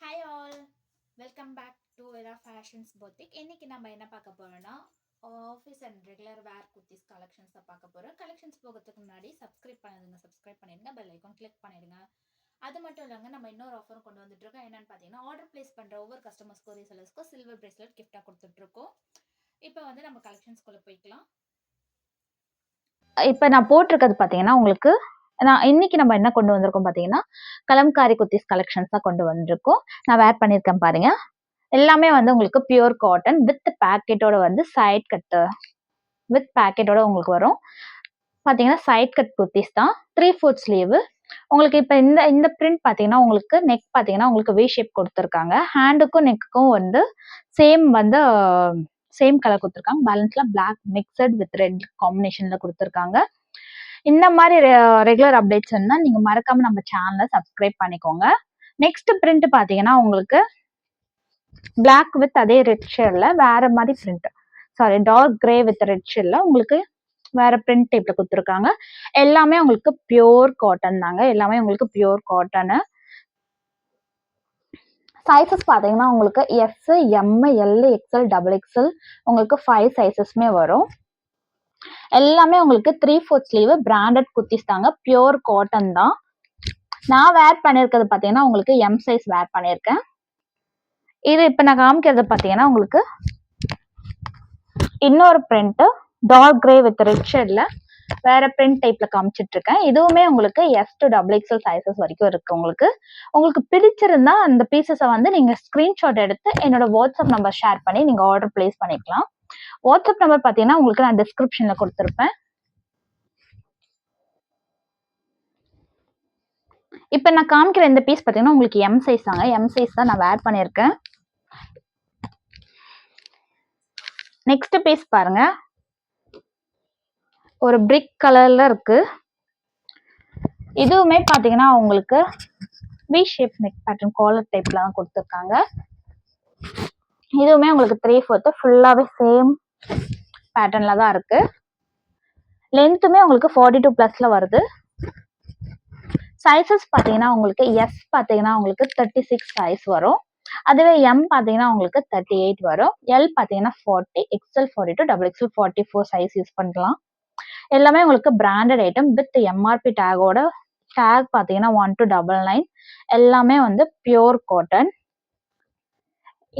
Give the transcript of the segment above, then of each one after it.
Hi all, welcome back to Era Fashions Boutique. இன்னைக்கு நம்ம என்ன பார்க்க போறோம்னா office and regular wear kurtis collections தான் பார்க்க போகிறோம். கலெக்ஷன்ஸ் போகிறதுக்கு முன்னாடி சப்ஸ்கிரைப் பண்ணிடுங்க, பெல் ஐக்கான் கிளிக் பண்ணிடுங்க. அது மட்டும் இல்லைங்க, நம்ம இன்னொரு ஆஃபரும் கொண்டு வந்துட்டு இருக்கோம். என்னன்னு பார்த்தீங்கன்னா, ஆர்டர் பிளேஸ் பண்ணுற ஒவ்வொரு கஸ்டமர்ஸ்க்கும் ரீசெலர்ஸ்க்கும் சில்வர் பிரேஸ்லெட் கிஃப்டாக கொடுத்துட்ருக்கோம். இப்போ வந்து நம்ம கலெக்ஷன்ஸ்குள்ளே போய்க்கலாம். இப்போ நான் போட்டிருக்கிறது பார்த்தீங்கன்னா உங்களுக்கு இன்னைக்கு நம்ம என்ன கொண்டு வந்திருக்கோம் பார்த்தீங்கன்னா கலம்காரி குர்த்திஸ் கலெக்ஷன்ஸ் தான் கொண்டு வந்திருக்கோம். நான் வேர் பண்ணியிருக்கேன் பாருங்க. எல்லாமே வந்து உங்களுக்கு பியூர் காட்டன் வித் பேக்கெட்டோட வந்து சைட் கட்டு வித் பேக்கெட்டோட உங்களுக்கு வரும். பார்த்தீங்கன்னா சைட் கட் குர்த்திஸ் தான், 3/4 ஸ்லீவ். உங்களுக்கு இப்போ இந்த இந்த பிரிண்ட் பார்த்தீங்கன்னா உங்களுக்கு நெக் பார்த்தீங்கன்னா உங்களுக்கு வி ஷேப் கொடுத்துருக்காங்க. ஹேண்டுக்கும் நெக்குக்கும் வந்து சேம் கலர் கொடுத்துருக்காங்க. பேலன்ஸ்ல பிளாக் மிக்சட் வித் ரெட் காம்பினேஷன்ல கொடுத்துருக்காங்க. இந்த மாதிரி ரெகுலர் அப்டேட்ஸ் இருந்தால் நீங்க மறக்காம நம்ம சேனலை சப்ஸ்கிரைப் பண்ணிக்கோங்க. நெக்ஸ்ட் பிரிண்ட் பாத்தீங்கன்னா உங்களுக்கு பிளாக் வித் அதே ரெட் ஷேட்ல வேற மாதிரி print, sorry dark grey with red ஷேட்ல உங்களுக்கு வேற பிரிண்ட் டைப்ல கொடுத்துருக்காங்க. எல்லாமே உங்களுக்கு பியோர் காட்டன் தாங்க, எல்லாமே உங்களுக்கு பியோர் காட்டனு. சைஸஸ் பார்த்தீங்கன்னா உங்களுக்கு S, M, L, XL, double XL உங்களுக்கு 5 சைஸஸ்மே வரும். எல்லாமே உங்களுக்கு 3/4 ஸ்லீவ் பிராண்டட் குர்த்திஸ் தாங்க, பியோர் காட்டன் தான். நான் வேர் பண்ணியிருக்கிறது பார்த்தீங்கன்னா உங்களுக்கு எம் சைஸ் வேர் பண்ணியிருக்கேன். இது இப்போ நான் காமிக்கிறது பார்த்தீங்கன்னா உங்களுக்கு இன்னொரு print dark grey with red ஷேட்ல வேற பிரிண்ட் டைப்ல காமிச்சிட்டு இருக்கேன். இதுவுமே உங்களுக்கு S to double XL sizes வரைக்கும் இருக்கு. உங்களுக்கு பிடிச்சிருந்தா அந்த பீசஸை வந்து நீங்க ஸ்கிரீன்ஷாட் எடுத்து என்னோட வாட்ஸ்அப் நம்பர் ஷேர் பண்ணி நீங்க ஆர்டர் பிளேஸ் பண்ணிக்கலாம். வாட்ஸ்அப் நம்பர் பார்த்தீங்கன்னா உங்களுக்கு நான் டிஸ்கிரிப்ஷன்ல கொடுத்துருப்பேன். இப்போ நான் காமிக்கிற இந்த பீஸ் பார்த்தீங்கன்னா உங்களுக்கு எம் சைஸ் தாங்க, எம் சைஸ் தான் நான் வேர் பண்ணியிருக்கேன். நெக்ஸ்ட் பீஸ் பாருங்க, ஒரு பிரிக் கலர்ல இருக்கு. இதுவுமே பாத்தீங்கன்னா உங்களுக்கு V shape neck pattern collar டைப்ல தான் கொடுத்துருக்காங்க. இதுவுமே உங்களுக்கு 3/4 ஃபுல்லாவே சேம் பேட்டர்ன்ல தான் இருக்கு. லென்த்துமே உங்களுக்கு 42 பிளஸ்ல வருது. சைஸஸ் பாத்தீங்கன்னா உங்களுக்கு எஸ் பாத்தீங்கன்னா உங்களுக்கு 36 சைஸ் வரும். அதுவே எம் பாத்தீங்கன்னா உங்களுக்கு 38 வரும். எல் பாத்தீங்கன்னா 40, XL 42, double XL 44 size use பண்ணலாம். எல்லாமே உங்களுக்கு பிராண்டட் ஐட்டம் வித் எம்ஆர்பி டேகோட. டேக் பாத்தீங்கன்னா 1299. எல்லாமே வந்து பியோர் காட்டன்.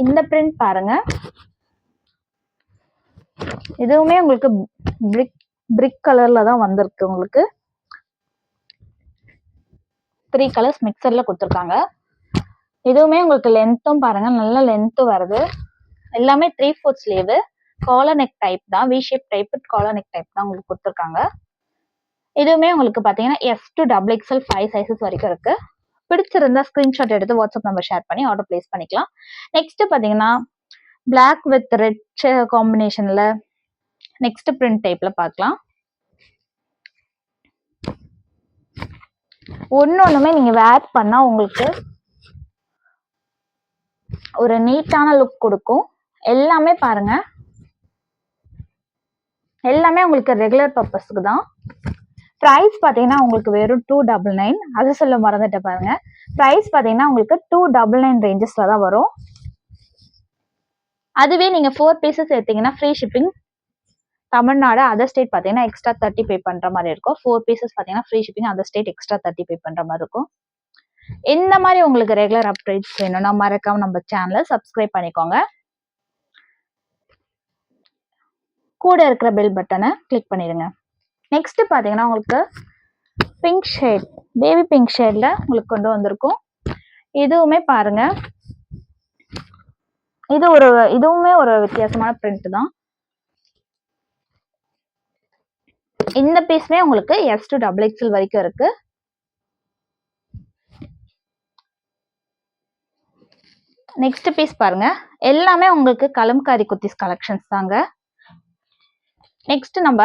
இந்த பிரிண்ட் பாருங்க, இதுவுமே உங்களுக்கு பிரிக் கலர்ல தான் வந்திருக்கு. உங்களுக்கு 3 கலர்ஸ் மிக்சர்ல கொடுத்துருக்காங்க. இதுவுமே உங்களுக்கு லென்த்தும் பாருங்க, நல்ல லென்த் வருது. எல்லாமே 3/4 ஸ்லீவ் காலர் நெக் டைப் தான், V shape type collar neck type தான் உங்களுக்கு கொடுத்துருக்காங்க. இதுவுமே உங்களுக்கு பாத்தீங்கன்னா S to double XL 5 sizes வரைக்கும் இருக்கு. பிடிச்சிருந்தா ஸ்கிரீன்ஷாட் எடுத்து வாட்ஸ்அப் நம்பர் ஷேர் பண்ணி ஆர்டர் பிளேஸ் பண்ணிக்கலாம். நெக்ஸ்ட் பாத்தீங்கன்னா பிளாக் வித் ரெட் காம்பினேஷன்ல நெக்ஸ்ட் பிரிண்ட் டைப்ல பார்க்கலாம். ஒன்னொன்னுமே நீங்க வேர் பண்ணா உங்களுக்கு ஒரு நீட்டான லுக் கொடுக்கும். எல்லாமே பாருங்க, எல்லாமே உங்களுக்கு ரெகுலர் பர்பஸ்க்கு தான். பிரைஸ் பாத்தீங்கன்னா உங்களுக்கு வெறும் 299. அது சொல்ல மறந்துட்டு பாருங்க. பிரைஸ் பாத்தீங்கன்னா உங்களுக்கு 299 ரேஞ்சஸ்ல தான் வரும். அதுவே நீங்க 4 பீசஸ் எடுத்தீங்கன்னா free shipping. Tamil Nadu other state பாத்தீங்கன்னா எக்ஸ்ட்ரா 30 பே பண்ற மாதிரி இருக்கும். 4 பீசஸ் பாத்தீங்கன்னா free shipping, other state extra 30 பே பண்ற மாதிரி இருக்கும். இந்த மாதிரி உங்களுக்கு ரெகுலர் அப்டேட்ஸ் வேணும்னா மறக்காம நம்ம சேனலை சப்ஸ்கிரைப் பண்ணிக்கோங்க. கூட இருக்கிற பெல் பட்டனை கிளிக் பண்ணிடுங்க. நெக்ஸ்ட் பாத்தீங்கன்னா உங்களுக்கு பிங்க் ஷேட், பேபி பிங்க் ஷேட்ல உங்களுக்கு கொண்டு வந்திருக்கும். இதுவுமே பாருங்க, இதுவுமே ஒரு வித்தியாசமான பிரிண்ட் தான். இந்த பீஸ்மே உங்களுக்கு எஸ் டு டபுள் எக்ஸ்எல் வரைக்கும் இருக்கு. நெக்ஸ்ட் பீஸ் பாருங்க, எல்லாமே உங்களுக்கு கலம்காரி குர்த்திஸ் கலெக்ஷன்ஸ் தாங்க. நெக்ஸ்ட் நம்ம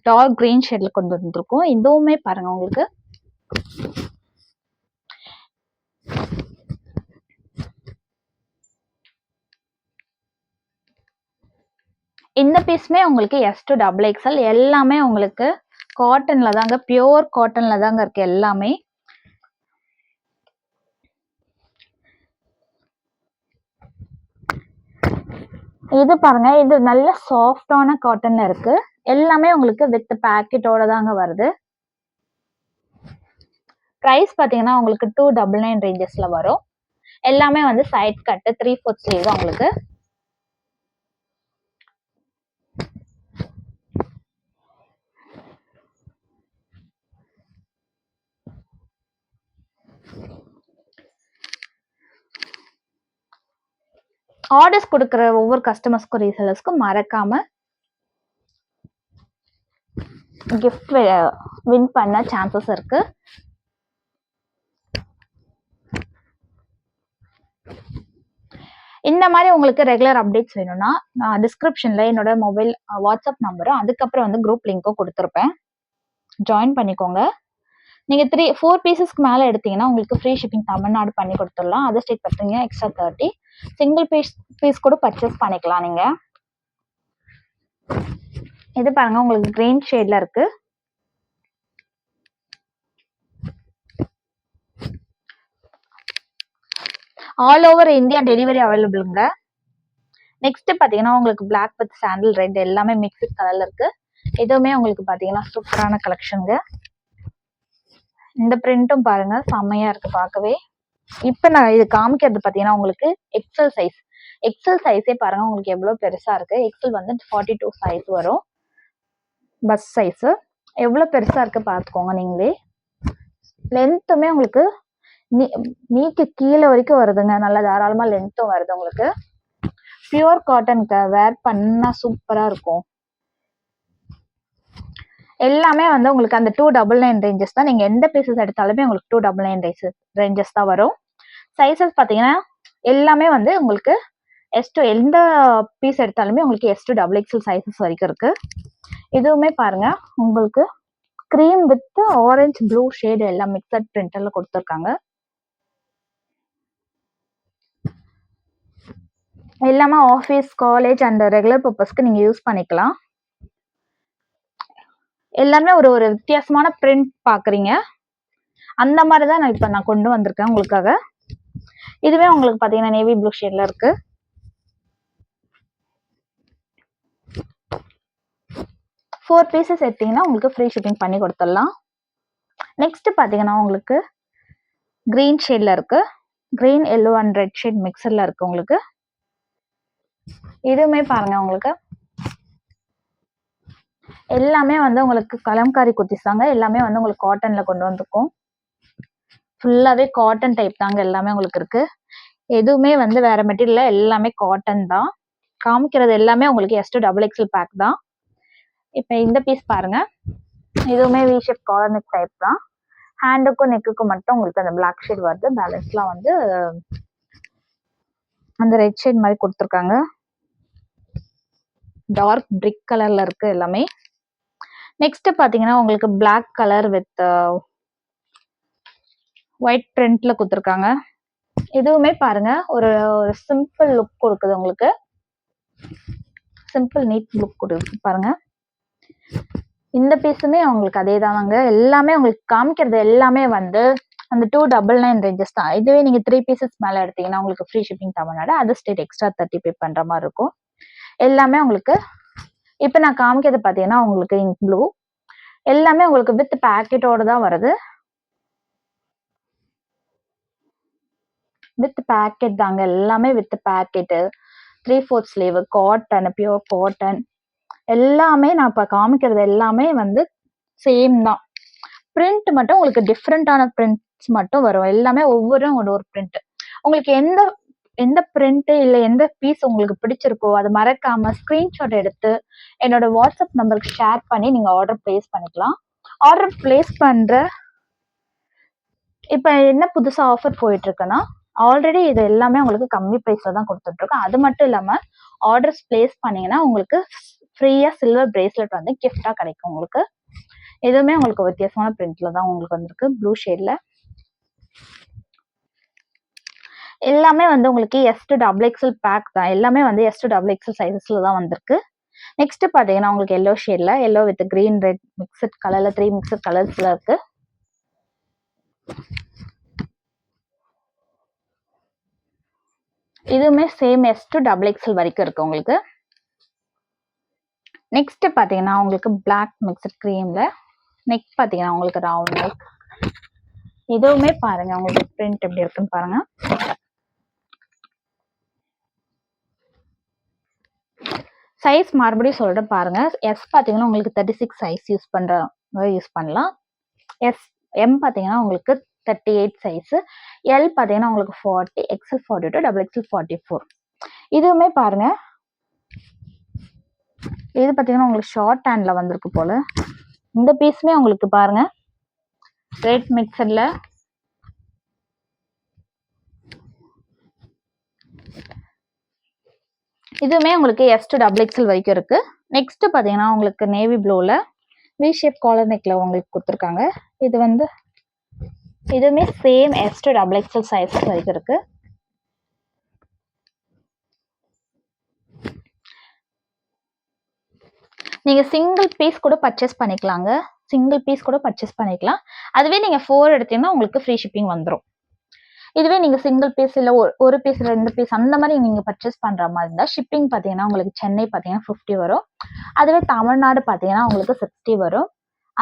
டார்க் கிரீன் ஷேட்ல கொண்டு வந்திருக்கோம். இதுவுமே பாருங்க, உங்களுக்கு இந்த பீஸ்மே உங்களுக்கு எஸ் டு டபுள் எக்ஸ்எல். எல்லாமே உங்களுக்கு காட்டன்ல தாங்க, பியோர் காட்டன்ல தாங்க இருக்கு எல்லாமே. இது பாருங்க, இது நல்ல சாஃப்டான காட்டன்ல இருக்கு. எல்லாமே உங்களுக்கு வித் பேக்கெட்டோட தாங்க வருது. பிரைஸ் பாத்தீங்கன்னா உங்களுக்கு 299 ரேஞ்சஸ்ல வரும். எல்லாமே வந்து சைட் கட் 3/4 ஸ்லீவ் தான் உங்களுக்கு. ஆர்டர்ஸ் கொடுக்குற ஒவ்வொரு கஸ்டமர்ஸ்க்கும் ரீசெலர்ஸ்க்கும் மறக்காம கிஃப்ட் வின் பண்ண சான்சஸ் இருக்கு. இந்த மாதிரி உங்களுக்கு ரெகுலர் அப்டேட்ஸ் வேணும்னா நான் டிஸ்கிரிப்ஷன்ல என்னோட மொபைல் வாட்ஸ்அப் நம்பரும் அதுக்கப்புறம் வந்து குரூப் லிங்க்கும் கொடுத்துருப்பேன். ஜாயின் பண்ணிக்கோங்க. நீங்க 4 பீசஸ்க்கு மேல எடுத்தீங்கன்னா உங்களுக்கு ஃப்ரீ ஷிப்பிங் தமிழ்நாடு பண்ணி கொடுத்துடலாம். அதர் ஸ்டேட் பார்த்தீங்கன்னா எக்ஸ்ட்ரா 30. சிங்கிள் பீஸ் கூட பர்ச்சேஸ் பண்ணிக்கலாம் நீங்க. இது பாருங்க உங்களுக்கு கிரீன் ஷேட்ல இருக்கு. All over India delivery அவைலபிளுங்க. Next பாத்தீங்கன்னா உங்களுக்கு பிளாக் வித் சாண்டில் ரெட் எல்லாமே மிக்ஸ்ட் கலர்ல இருக்கு. இதுவுமே உங்களுக்கு பாத்தீங்கன்னா சூப்பரான கலெக்ஷனுங்க. இந்த பிரிண்ட்டும் பாருங்க செம்மையா இருக்கு பார்க்கவே. இப்ப நான் இது காமிக்கிறது பாத்தீங்கன்னா உங்களுக்கு எக்ஸல் சைஸே பாருங்க உங்களுக்கு எவ்வளவு பெருசா இருக்கு. எக்ஸல் வந்து 42 சைஸ் வரும். பஸ் சைஸ் எவ்வளவு பெருசா இருக்கு பாத்துக்கோங்க நீங்களே. லென்த்துமே உங்களுக்கு நீக்கு கீழே வரைக்கும் வருதுங்க. நல்லா தாராளமா லென்த்தும் வருது உங்களுக்கு. பியூர் காட்டனுக்கு வேர் பண்ணா சூப்பரா இருக்கும். எல்லாமே வந்து உங்களுக்கு அந்த 299 ரேஞ்சஸ் தான். நீங்க எந்த பீசஸ் எடுத்தாலுமே உங்களுக்கு 299 ரேஞ்சஸ் தான் வரும். சைசஸ் பாத்தீங்கன்னா எல்லாமே வந்து உங்களுக்கு S2 எந்த பீஸ் எடுத்தாலுமே உங்களுக்கு S2 XXL சைசஸ் வரைக்கும் இருக்கு. இதுவுமே பாருங்க உங்களுக்கு cream with orange blue shade எல்லாம் மிக்சட் பிரிண்டர்ல கொடுத்துருக்காங்க. எல்லாமே ஆஃபீஸ் காலேஜ் அண்ட் ரெகுலர் பர்பஸ்க்கு நீங்க யூஸ் பண்ணிக்கலாம். எல்லாமே ஒரு வித்தியாசமான பிரிண்ட் பாக்குறீங்க. அந்த மாதிரிதான் நான் கொண்டு வந்திருக்கேன் உங்களுக்காக. இதுவே உங்களுக்கு பாத்தீங்கன்னா நேவி ப்ளூ ஷேட்ல இருக்கு. ஃபோர் பீசஸ் எடுத்தீங்கன்னா உங்களுக்கு ஃப்ரீ ஷிப்பிங் பண்ணி கொடுத்துடலாம். நெக்ஸ்ட் பாத்தீங்கன்னா உங்களுக்கு கிரீன் ஷேட்ல இருக்கு. Green yellow and red shade மிக்சர்ல இருக்கு உங்களுக்கு. இதுவுமே பாருங்க உங்களுக்கு எல்லாமே வந்து உங்களுக்கு கலம்காரி குர்த்திஸ் தாங்க. எல்லாமே வந்து உங்களுக்கு காட்டன்ல கொண்டு வந்திருக்கும். ஃபுல்லாவே காட்டன் டைப் தாங்க எல்லாமே உங்களுக்கு இருக்கு. எதுவுமே வந்து வேற மெட்டீரியல், எல்லாமே காட்டன் தான். காமிக்கிறது எல்லாமே உங்களுக்கு S2 XXL பேக் தான். இப்ப இந்த பீஸ் பாருங்க. இதுவுமே V shape collar neck type தான். ஹேண்டுக்கும் நெக்குக்கும் மட்டும் உங்களுக்கு அந்த பிளாக் ஷேட் வருது. பேலன்ஸ்லாம் வந்து அந்த ரெட் ஷேட் மாதிரி கொடுத்துருக்காங்க. டார்க் பிரிக் கலர்ல இருக்கு எல்லாமே. நெக்ஸ்ட் பாத்தீங்கன்னா உங்களுக்கு பிளாக் கலர் வித் ஒயிட் பிரிண்ட்ல கொடுத்துருக்காங்க. இதுவுமே பாருங்க ஒரு சிம்பிள் லுக் கொடுக்குது உங்களுக்கு. சிம்பிள் நீட் லுக் கொடுக்குது பாருங்க. இந்த பீஸுமே உங்களுக்கு அதே தாங்க. எல்லாமே உங்களுக்கு காமிக்கிறது எல்லாமே வந்து அந்த 299 ரேஞ்சஸ் தான். இதுவே நீங்க 3 பீசஸ் மேல எடுத்தீங்கன்னா உங்களுக்கு free shipping Tamil Nadu, other state extra 30 பே பண்ற மாதிரி இருக்கும். எல்லாமே உங்களுக்கு இப்ப நான் காமிக்கிறது பாத்தீங்கன்னா உங்களுக்கு இங்க் ப்ளூ எல்லாமே உங்களுக்கு வித் பேக்கெட்டோட தான் வருது. வித் பேக்கெட் தாங்க எல்லாமே with packet. 3/4 sleeve cotton, pure cotton எல்லாமே நான் இப்ப காமிக்கிறது எல்லாமே வந்து சேம் தான். பிரிண்ட் மட்டும் உங்களுக்கு டிஃப்ரெண்டான பிரிண்ட்ஸ் மட்டும் வரும். எல்லாமே ஒவ்வொரு ஒரு பிரிண்ட். உங்களுக்கு எந்த பிரிண்ட் இல்ல எந்த பீஸ் உங்களுக்கு பிடிச்சிருக்கோ அது மறக்காம ஸ்கிரீன்ஷாட் எடுத்து என்னோட வாட்ஸ்அப் நம்பருக்கு ஷேர் பண்ணி நீங்க ஆர்டர் பிளேஸ் பண்ணிக்கலாம். ஆர்டர் பிளேஸ் பண்ற இப்ப என்ன புதுசா ஆஃபர் போயிட்டு இருக்குன்னா ஆல்ரெடி இது எல்லாமே உங்களுக்கு கம்மி பிரைஸ்ல தான் கொடுத்துட்டு இருக்கோம். அது மட்டும் இல்லாம ஆர்டர்ஸ் பிளேஸ் பண்ணீங்கன்னா உங்களுக்கு ஃப்ரீயா சில்வர் பிரேஸ்லெட் வந்து கிஃப்டா கிடைக்கும் உங்களுக்கு. எதுவுமே உங்களுக்கு வித்தியாசமான பிரிண்ட்ல தான் உங்களுக்கு வந்திருக்கு. ப்ளூ ஷேட்ல எல்லாமே வந்து உங்களுக்கு S2 XXL பேக் தான். எல்லாமே வந்து S2 XXL சைசஸ்ல தான் வந்திருக்கு. நெக்ஸ்ட் பாத்தீங்கன்னா உங்களுக்கு எல்லோ ஷேட்ல yellow with green red mixed கலர்ல 3 மிக்சட் கலர்ஸ்ல இருக்கு. இதுவுமே சேம் S to XXL வரைக்கும் இருக்கு உங்களுக்கு. நெக்ஸ்ட் பாத்தீங்கன்னா உங்களுக்கு பிளாக் மிக்சட் கிரீம்ல நெக் பாத்தீங்கன்னா உங்களுக்கு ரவுண்ட் நெக். இதுவுமே பாருங்க உங்களுக்கு பிரிண்ட் எப்படி இருக்குன்னு பாருங்க. சைஸ் மறுபடியும் சொல்றேன் பாருங்க. S பாத்தீங்கன்னா உங்களுக்கு 36 சைஸ் யூஸ் பண்ணலாம். M பாத்தீங்கன்னா உங்களுக்கு 38 சைஸ், L பாத்தீங்கன்னா உங்களுக்கு 40, XL 42, XXL 44. இதுவுமே பாருங்க, இது பாத்தீங்கன்னா உங்களுக்கு ஷார்ட் ஹேண்ட்ல வந்திருக்கு போல. இந்த பீஸுமே உங்களுக்கு பாருங்க ரெட் மிக்சர்ல இதுவுமே உங்களுக்கு S to XXL வரைக்கும் இருக்கு. நெக்ஸ்ட் பாத்தீங்கன்னா உங்களுக்கு நேவி ப்ளூல வி ஷேப் காலர் நெக்ல உங்களுக்கு கொடுத்துருக்காங்க. இது வந்து இதுவுமே same S to XXL size வரைக்கும் இருக்கு. நீங்க சிங்கிள் பீஸ் கூட பர்ச்சேஸ் பண்ணிக்கலாங்க. அதுவே நீங்க 4 எடுத்தீங்கன்னா உங்களுக்கு ஃப்ரீ ஷிப்பிங் வந்துடும். இதுவே நீங்க சிங்கிள் பீஸ் இல்ல ஒரு பீஸ் 2 பீஸ் அந்த மாதிரி நீங்க பர்ச்சேஸ் பண்ற மாதிரி இருந்தா ஷிப்பிங் பாத்தீங்கன்னா உங்களுக்கு சென்னை பாத்தீங்கன்னா 50 வரும். அதுவே தமிழ்நாடு பாத்தீங்கன்னா உங்களுக்கு 60 வரும்.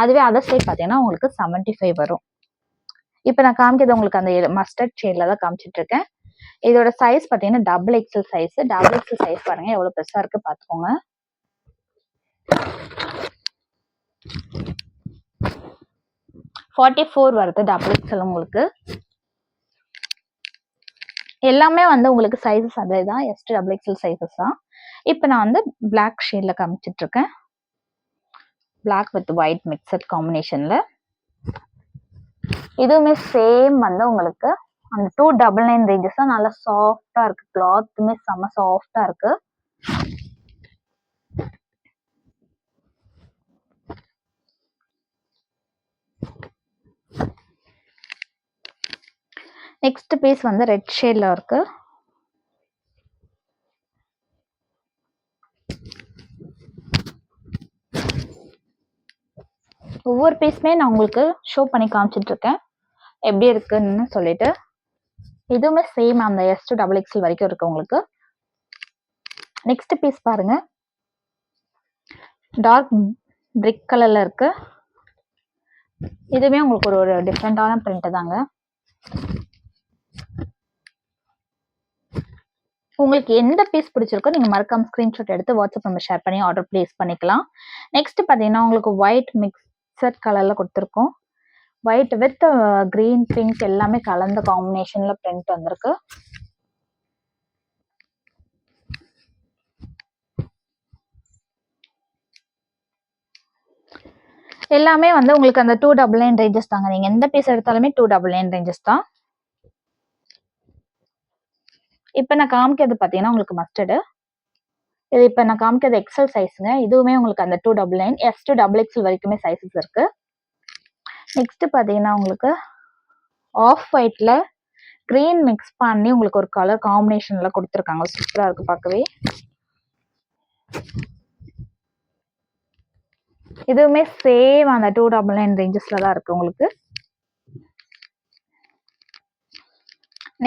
அதுவே அதர் ஸ்டேட் பாத்தீங்கன்னா உங்களுக்கு 75 வரும். இப்ப நான் காமிக்கிறது உங்களுக்கு அந்த மஸ்டர்ட் ஷேட்ல தான் காமிச்சிட்டு இருக்கேன். இதோட சைஸ் பாத்தீங்கன்னா XXL சைஸ். XXL சைஸ் பாருங்க எவ்வளவு பெருசா இருக்கு பாத்துக்கோங்க. $44 வருது XXL உங்களுக்கு. எல்லாமே வந்து உங்களுக்கு சைஸஸ் அதே தான், S to XXL சைஸஸ் தான். இப்போ நான் வந்து பிளாக் ஷேட்ல காமிச்சிட்டு இருக்கேன். பிளாக் வித் ஒயிட் மிக்சட் காம்பினேஷன்ல. இதுவுமே சேம் வந்து உங்களுக்கு அந்த 299 ரேஞ்சஸ் தான். நல்லா சாஃப்டா இருக்கு. கிளாத்துமே செம்ம சாஃப்டா இருக்கு. நெக்ஸ்ட் பீஸ் வந்து ரெட் ஷேட்ல இருக்கு. ஒவ்வொரு பீஸுமே நான் உங்களுக்கு ஷோ பண்ணி காமிச்சிட்டு இருக்கேன் எப்படி இருக்குன்னு சொல்லிட்டு. இதுவுமே சேம் அந்த S to XXL வரைக்கும் இருக்கு உங்களுக்கு. நெக்ஸ்ட் பீஸ் பாருங்க, டார்க் பிரிக் கலர்ல இருக்கு. இதுவுமே உங்களுக்கு ஒரு டிஃப்ரெண்டான பிரிண்ட் தாங்க. உங்களுக்கு எந்த பீஸ் பிடிச்சிருக்கோ நீங்க மறக்காம ஸ்கிரீன்ஷாட் எடுத்து வாட்ஸ்அப் நம்பர் ஷேர் பண்ணி ஆர்டர் பிளேஸ் பண்ணிக்கலாம். நெக்ஸ்ட் பாத்தீங்கன்னா உங்களுக்கு ஒயிட் மிக்சட் கலர்ல கொடுத்துருக்கோம். ஒயிட் வித் கிரீன் பிங்க் எல்லாமே கலந்த காம்பினேஷன்ல பிரிண்ட் வந்திருக்கு. எல்லாமே வந்து உங்களுக்கு அந்த 299 ரேஞ்சஸ் தாங்க. நீங்க எந்த பீஸ் எடுத்தாலுமே 299 ரேஞ்சஸ் தான். இப்ப நான் காமிக்கிறது பாத்தீங்கன்னா உங்களுக்கு மஸ்டர்டு. இது இப்ப நான் காமிக்கிறது XL சைஸுங்க. இதுவுமே உங்களுக்கு அந்த 299 S to XXL வரைக்குமே சைஸஸ் இருக்கு. நெக்ஸ்ட் பாத்தீங்கன்னா உங்களுக்கு ஆஃப் ஒயிட்ல கிரீன் மிக்ஸ் பண்ணி உங்களுக்கு ஒரு கலர் காம்பினேஷன்ல கொடுத்துருக்காங்க. சூப்பரா இருக்கு பார்க்கவே. இதுவுமே சேம் அந்த 299 ரேஞ்சஸ்ல தான் இருக்கு உங்களுக்கு.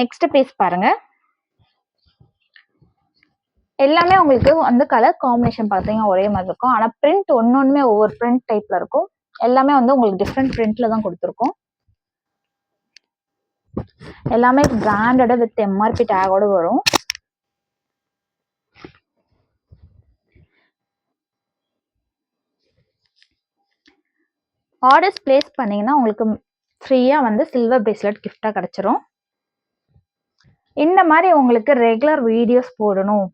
நெக்ஸ்ட் பீஸ் பாருங்க, எல்லாமே உங்களுக்கு வந்து கலர் காம்பினேஷன் பார்த்தீங்கன்னா ஒரே மாதிரி இருக்கும். ஆனா பிரிண்ட் ஒன்னொன்னுமே ஒவ்வொரு பிரிண்ட் டைப்ல இருக்கும். எல்லாமே வந்து உங்களுக்கு டிஃப்ரெண்ட் பிரிண்ட்ல தான் கொடுத்துருக்கோம். எல்லாமே பிராண்டட் வித் MRP டேகோட வரும். ஆர்டர்ஸ் பிளேஸ் பண்ணீங்கன்னா உங்களுக்கு ஃப்ரீயா வந்து சில்வர் பிரேஸ்லெட் கிஃப்டா கிடைச்சிரும். இந்த மாதிரி உங்களுக்கு ரெகுலர் வீடியோஸ் போடணும்,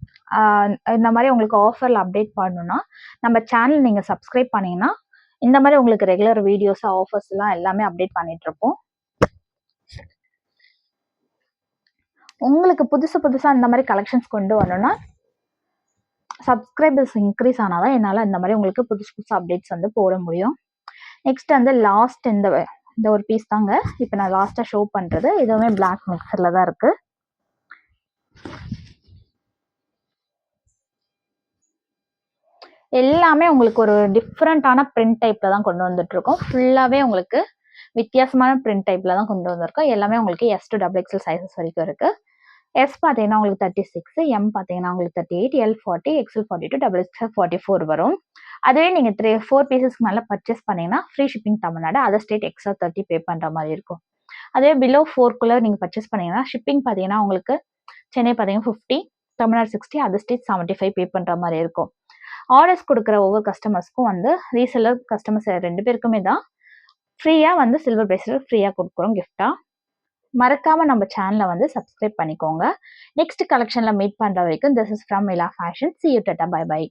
இந்த மாதிரி உங்களுக்கு ஆஃபர்ல அப்டேட் பண்ணணும்னா நம்ம சேனல் நீங்க சப்ஸ்கிரைப் பண்ணீங்கன்னா இந்த மாதிரி உங்களுக்கு ரெகுலர் வீடியோஸ் ஆஃபர்ஸ் எல்லாம் எல்லாமே அப்டேட் பண்ணிட்டு இருப்போம். உங்களுக்கு புதுசா இந்த மாதிரி கலெக்ஷன்ஸ் கொண்டு வரணும்னா சப்ஸ்கிரைபர்ஸ் இன்க்ரீஸ் ஆனாதான் என்னால இந்த மாதிரி உங்களுக்கு புதுசு அப்டேட்ஸ் வந்து போட முடியும். நெக்ஸ்ட் வந்து லாஸ்ட் இந்த ஒரு பீஸ் தாங்க இப்போ நான் லாஸ்டா ஷோ பண்றது. இதுவுமே பிளாக் மிக்சர்ல தான் இருக்கு. எல்லாமே உங்களுக்கு ஒரு டிஃப்ரெண்டான பிரிண்ட் டைப்ல தான் கொண்டு வந்துட்டு இருக்கோம். ஃபுல்லாவே உங்களுக்கு வித்தியாசமான பிரிண்ட் டைப்ல தான் கொண்டு வந்திருக்கோம். எல்லாமே உங்களுக்கு S to XXL சைஸஸ் வரைக்கும் இருக்கு. எஸ் பார்த்தீங்கன்னா உங்களுக்கு 36, எம் பார்த்தீங்கன்னா உங்களுக்கு 38, எல் 40, எக்ஸ்எல் 42, டபுள் எக்ஸ்எல் 44 வரும். அதுவே நீங்கள் 4 பீசஸ்க்கு மேலே பர்ச்சேஸ் பண்ணீங்கன்னா free shipping Tamil Nadu, other state extra 30 பே பண்ணுற மாதிரி இருக்கும். அதே பிலோ 4க்குள்ளே நீங்கள் பர்ச்சேஸ் பண்ணீங்கன்னா ஷிப்பிங் பார்த்தீங்கன்னா உங்களுக்கு சென்னை பார்த்தீங்கன்னா 50, தமிழ்நாடு 60, அதர் ஸ்டேட் 75 பே பண்ணுற மாதிரி இருக்கும். ஆர்டர்ஸ் கொடுக்குற ஒவ்வொரு கஸ்டமர்ஸ்க்கும் வந்து ரீசெல்லர் கஸ்டமர்ஸ் 2 பேருக்குமே தான் ஃப்ரீயாக வந்து சில்வர் பிரேஸ்லெட் ஃப்ரீயாக கொடுக்குறோம் கிஃப்டாக. மறக்காம நம்ம சேனலை வந்து சப்ஸ்கிரைப் பண்ணிக்கோங்க. நெக்ஸ்ட் கலெக்ஷன்ல மீட் பண்ற வரைக்கும் this is from Ila fashion. See you, tata, bye bye.